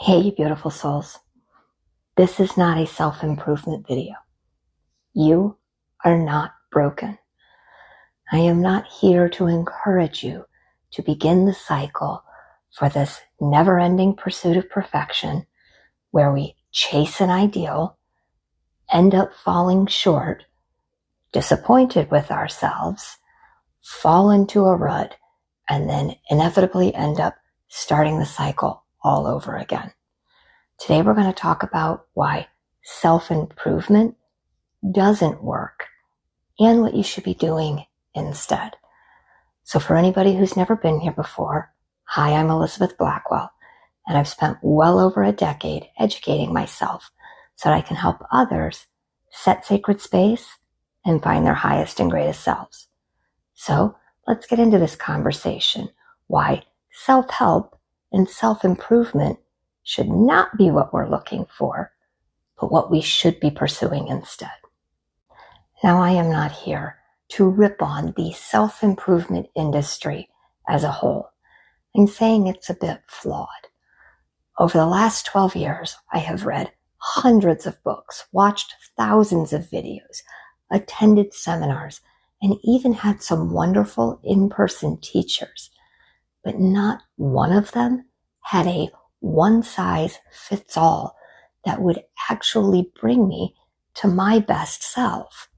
Hey, you beautiful souls. This is not a self-improvement video. You are not broken. I am not here to encourage you to begin the cycle for this never-ending pursuit of perfection where we chase an ideal, end up falling short, disappointed with ourselves, fall into a rut, and then inevitably end up starting the cycle all over again. Today we're going to talk about why self-improvement doesn't work and what you should be doing instead. So for anybody who's never been here before, hi, I'm Elizabeth Blackwell, and I've spent well over a decade educating myself so that I can help others set sacred space and find their highest and greatest selves. So let's get into this conversation, why self-help and self-improvement should not be what we're looking for, but what we should be pursuing instead. Now, I am not here to rip on the self-improvement industry as a whole. I'm saying it's a bit flawed. Over the last 12 years, I have read hundreds of books, watched thousands of videos, attended seminars, and even had some wonderful in-person teachers. But not one of them had a one-size-fits-all that would actually bring me to my best self.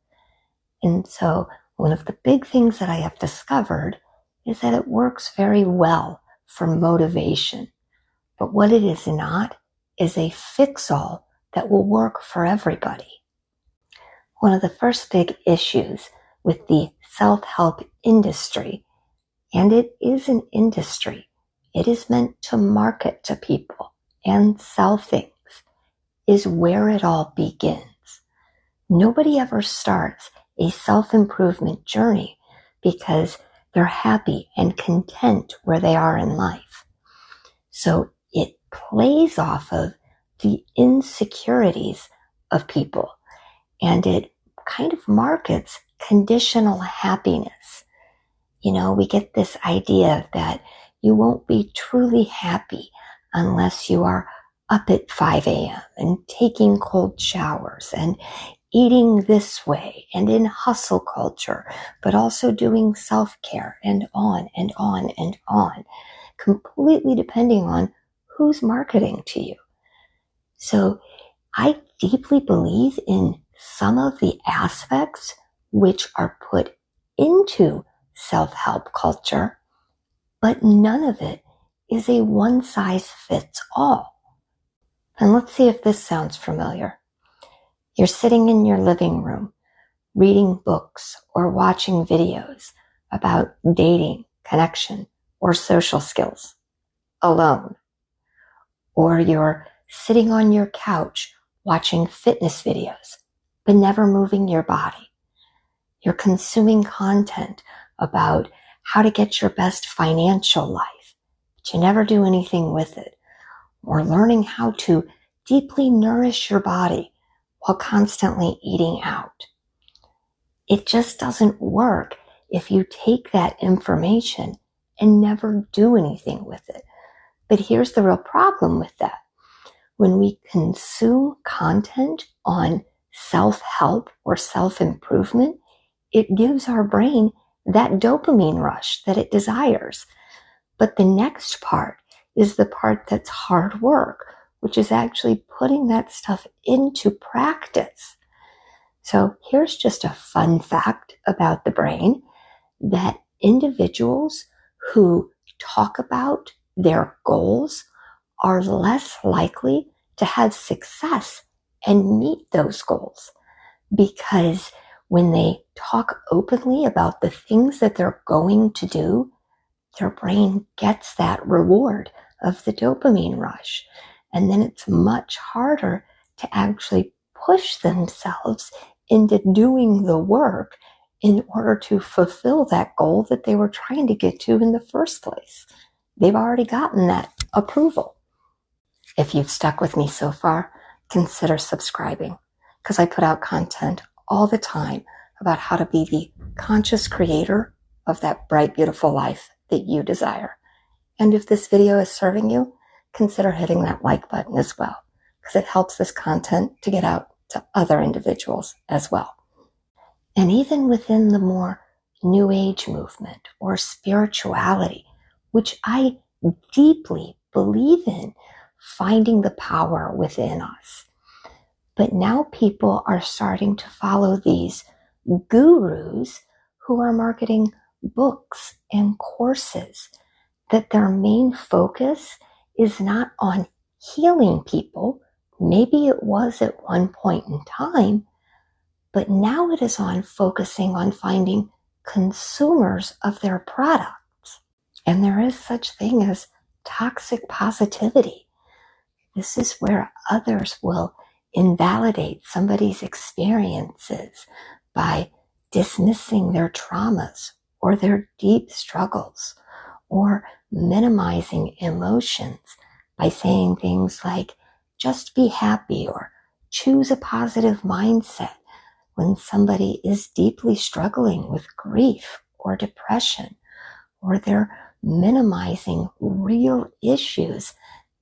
And so one of the big things that I have discovered is that it works very well for motivation. But what it is not is a fix-all that will work for everybody. One of the first big issues with the self-help industry, and it is an industry, it is meant to market to people and sell things, is where it all begins. Nobody ever starts a self-improvement journey because they're happy and content where they are in life. So it plays off of the insecurities of people, and it kind of markets conditional happiness. You know, we get this idea that you won't be truly happy unless you are up at 5 a.m. and taking cold showers and eating this way and in hustle culture, but also doing self-care and on and on and on, completely depending on who's marketing to you. So I deeply believe in some of the aspects which are put into self-help culture, but none of it is a one-size-fits-all. And let's see if this sounds familiar. You're sitting in your living room, reading books or watching videos about dating, connection, or social skills alone. Or you're sitting on your couch watching fitness videos, but never moving your body. You're consuming content about how to get your best financial life, but you never do anything with it. Or learning how to deeply nourish your body while constantly eating out. It just doesn't work if you take that information and never do anything with it. But here's the real problem with that. When we consume content on self-help or self-improvement, it gives our brain that dopamine rush that it desires. But the next part is the part that's hard work, which is actually putting that stuff into practice. So here's just a fun fact about the brain, that individuals who talk about their goals are less likely to have success and meet those goals, because when they talk openly about the things that they're going to do, their brain gets that reward of the dopamine rush. And then it's much harder to actually push themselves into doing the work in order to fulfill that goal that they were trying to get to in the first place. They've already gotten that approval. If you've stuck with me so far, consider subscribing, because I put out content all the time about how to be the conscious creator of that bright, beautiful life that you desire. And if this video is serving you, consider hitting that like button as well, because it helps this content to get out to other individuals as well. And even within the more New Age movement or spirituality, which I deeply believe in, finding the power within us. But now people are starting to follow these gurus who are marketing books and courses that their main focus is not on healing people. Maybe it was at one point in time, but now it is on focusing on finding consumers of their products. And there is such thing as toxic positivity. This is where others will invalidate somebody's experiences by dismissing their traumas or their deep struggles, or minimizing emotions by saying things like, just be happy, or choose a positive mindset, when somebody is deeply struggling with grief or depression, or they're minimizing real issues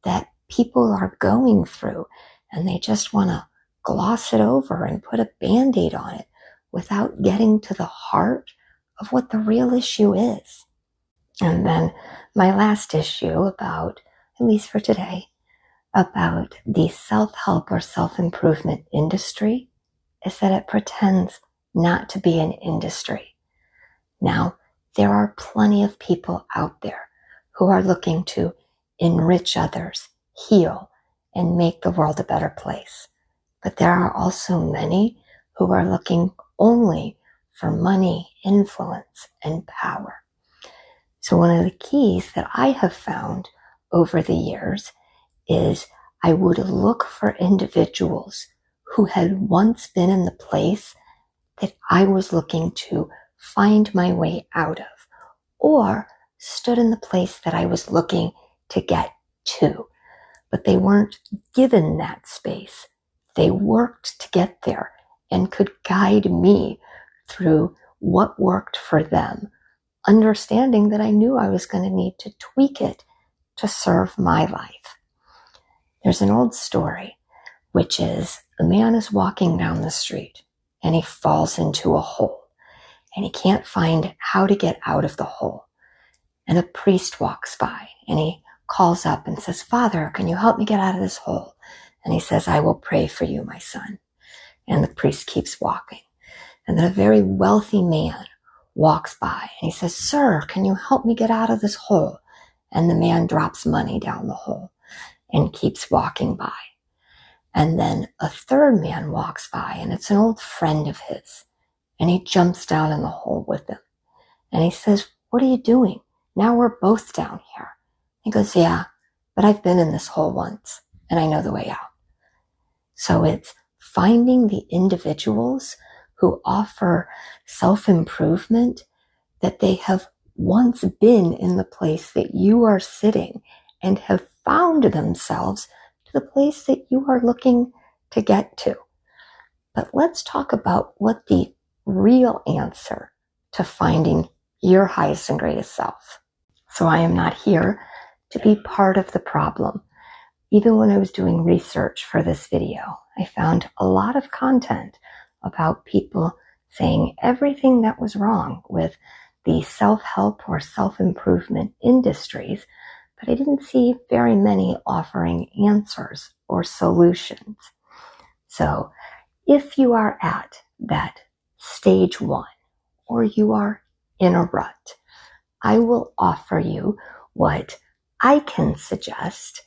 that people are going through, and they just want to gloss it over and put a Band-Aid on it without getting to the heart of what the real issue is. And then my last issue about, at least for today, about the self-help or self-improvement industry is that it pretends not to be an industry. Now, there are plenty of people out there who are looking to enrich others, heal, and make the world a better place. But there are also many who are looking only for money, influence, and power. So one of the keys that I have found over the years is I would look for individuals who had once been in the place that I was looking to find my way out of, or stood in the place that I was looking to get to. But they weren't given that space. They worked to get there and could guide me through what worked for them, understanding that I knew I was going to need to tweak it to serve my life. There's an old story, which is a man is walking down the street and he falls into a hole and he can't find how to get out of the hole. And a priest walks by and he calls up and says, "Father, can you help me get out of this hole?" And he says, "I will pray for you, my son." And the priest keeps walking. And then a very wealthy man walks by and he says, "Sir, can you help me get out of this hole?" And the man drops money down the hole and keeps walking by. And then a third man walks by, and it's an old friend of his, and he jumps down in the hole with him. And he says, "What are you doing? Now we're both down here." He goes, "Yeah, but I've been in this hole once and I know the way out." So it's finding the individuals who offer self-improvement, that they have once been in the place that you are sitting and have found themselves to the place that you are looking to get to. But let's talk about what the real answer to finding your highest and greatest self. So I am not here to be part of the problem. Even when I was doing research for this video, I found a lot of content about people saying everything that was wrong with the self-help or self-improvement industries, but I didn't see very many offering answers or solutions. So if you are at that stage 1, or you are in a rut, I will offer you what I can suggest,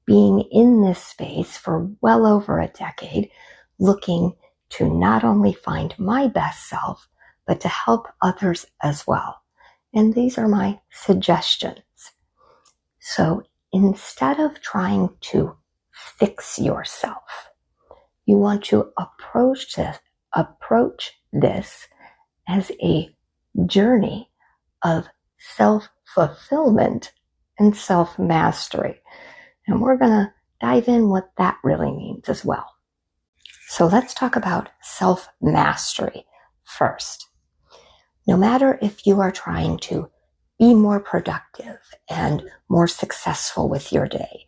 being in this space for well over a decade, looking to not only find my best self, but to help others as well. And these are my suggestions. So instead of trying to fix yourself, you want to approach this as a journey of self-fulfillment and self-mastery. And we're going to dive in what that really means as well. So let's talk about self-mastery first. No matter if you are trying to be more productive and more successful with your day.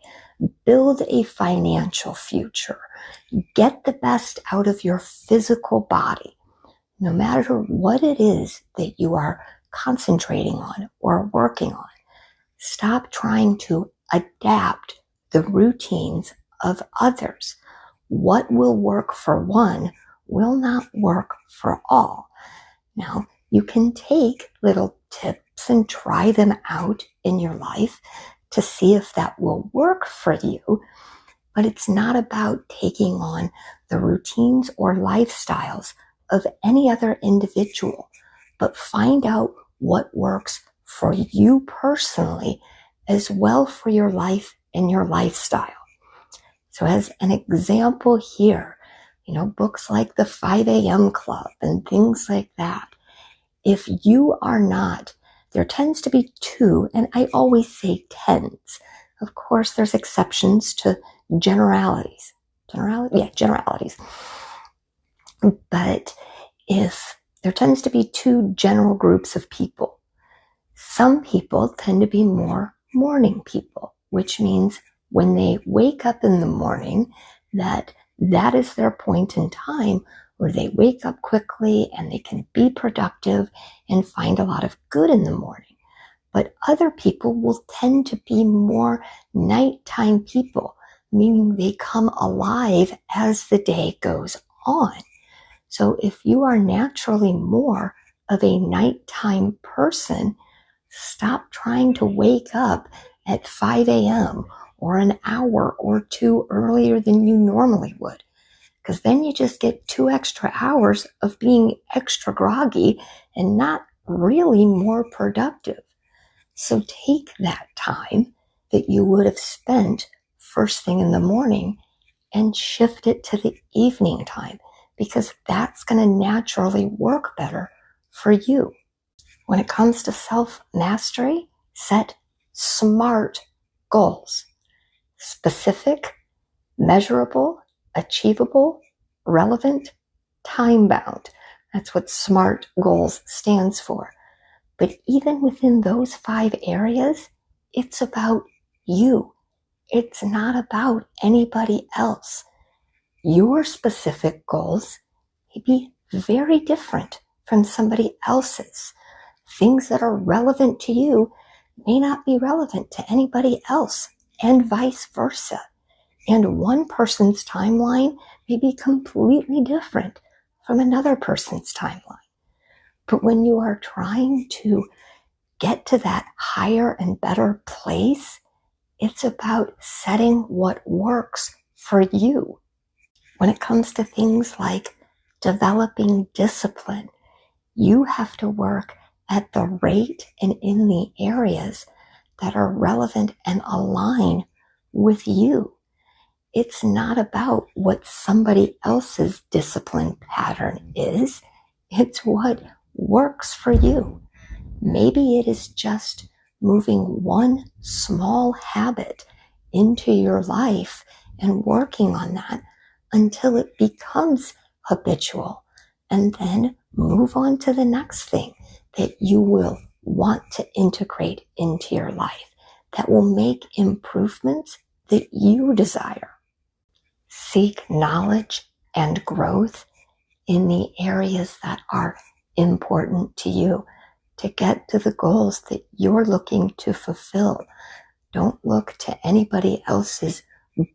Build a financial future. Get the best out of your physical body. No matter what it is that you are concentrating on or working on, stop trying to adapt the routines of others. What will work for one will not work for all. Now, you can take little tips and try them out in your life to see if that will work for you, but it's not about taking on the routines or lifestyles of any other individual, but find out what works for you personally as well for your life and your lifestyle. So as an example here, books like the 5 a.m. Club and things like that, if you are not, there tends to be two, and I always say tends. Of course, there's exceptions to generalities. Generalities. But if there tends to be two general groups of people, some people tend to be more morning people, which means when they wake up in the morning, that is their point in time where they wake up quickly and they can be productive and find a lot of good in the morning. But other people will tend to be more nighttime people, meaning they come alive as the day goes on. So if you are naturally more of a nighttime person, stop trying to wake up at 5 a.m. or an hour or two earlier than you normally would, because then you just get 2 extra hours of being extra groggy and not really more productive. So take that time that you would have spent first thing in the morning and shift it to the evening time, because that's going to naturally work better for you. When it comes to self-mastery, set SMART goals. Specific, measurable, achievable, relevant, time-bound. That's what SMART goals stands for. But even within those 5 areas, it's about you. It's not about anybody else. Your specific goals may be very different from somebody else's. Things that are relevant to you may not be relevant to anybody else, and vice versa. And one person's timeline may be completely different from another person's timeline. But when you are trying to get to that higher and better place, it's about setting what works for you. When it comes to things like developing discipline, you have to work at the rate and in the areas that are relevant and align with you. It's not about what somebody else's discipline pattern is. It's what works for you. Maybe it is just moving one small habit into your life and working on that until it becomes habitual, and then move on to the next thing that you will want to integrate into your life that will make improvements that you desire. Seek knowledge and growth in the areas that are important to you to get to the goals that you're looking to fulfill. Don't look to anybody else's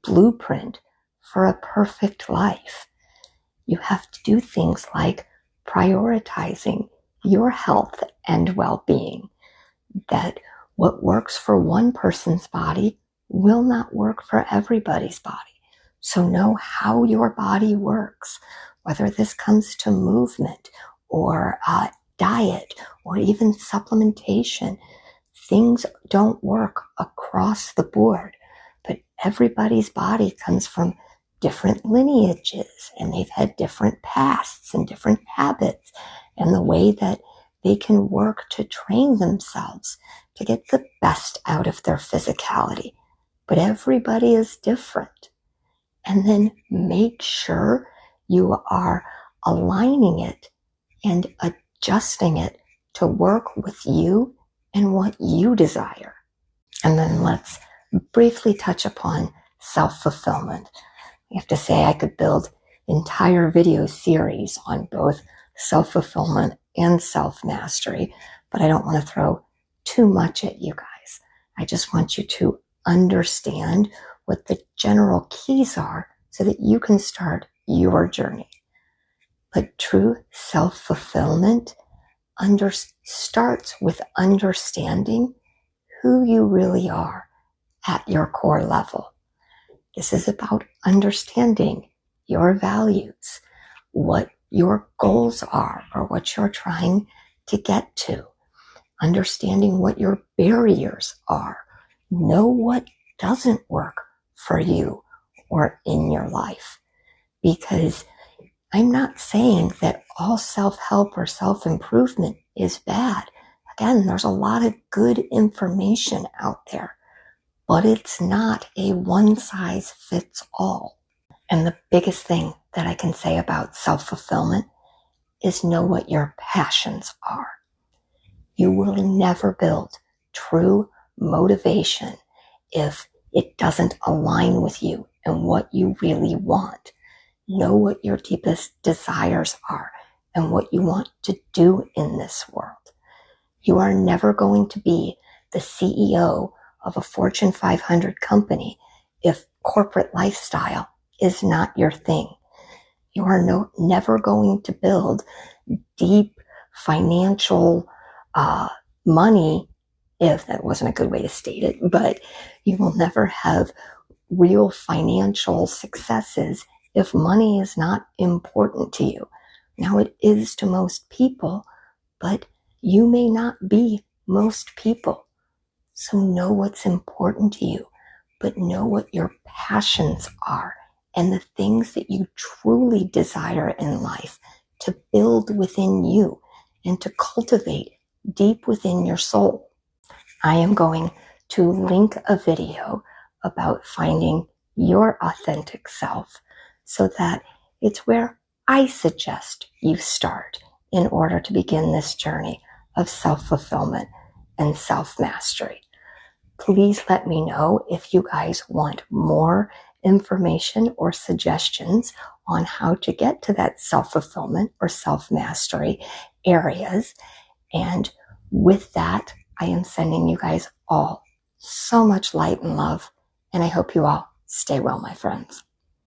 blueprint for a perfect life. You have to do things like prioritizing your health and well-being, that what works for one person's body will not work for everybody's body. So know how your body works, whether this comes to movement or diet or even supplementation. Things don't work across the board, but everybody's body comes from different lineages, and they've had different pasts and different habits, and the way that they can work to train themselves to get the best out of their physicality. But everybody is different. And then make sure you are aligning it and adjusting it to work with you and what you desire. And then let's briefly touch upon self-fulfillment. I have to say I could build entire video series on both self-fulfillment and self-mastery, but I don't want to throw too much at you guys. I just want you to understand what the general keys are so that you can start your journey. But true self-fulfillment starts with understanding who you really are at your core level. This is about understanding your values, what your goals are, or what you're trying to get to. Understanding what your barriers are. Know what doesn't work for you or in your life. Because I'm not saying that all self-help or self-improvement is bad. Again, there's a lot of good information out there, but it's not a one-size-fits-all. And the biggest thing that I can say about self-fulfillment is know what your passions are. You will never build true motivation if it doesn't align with you and what you really want. Know what your deepest desires are and what you want to do in this world. You are never going to be the CEO of a Fortune 500 company if corporate lifestyle is not your thing. You are never going to build deep financial money, if that wasn't a good way to state it, but you will never have real financial successes if money is not important to you. Now, it is to most people, but you may not be most people. So know what's important to you, but know what your passions are and the things that you truly desire in life to build within you and to cultivate deep within your soul. I am going to link a video about finding your authentic self so that it's where I suggest you start in order to begin this journey of self-fulfillment and self-mastery. Please let me know if you guys want more information or suggestions on how to get to that self-fulfillment or self-mastery areas. And with that, I am sending you guys all so much light and love, and I hope you all stay well, my friends.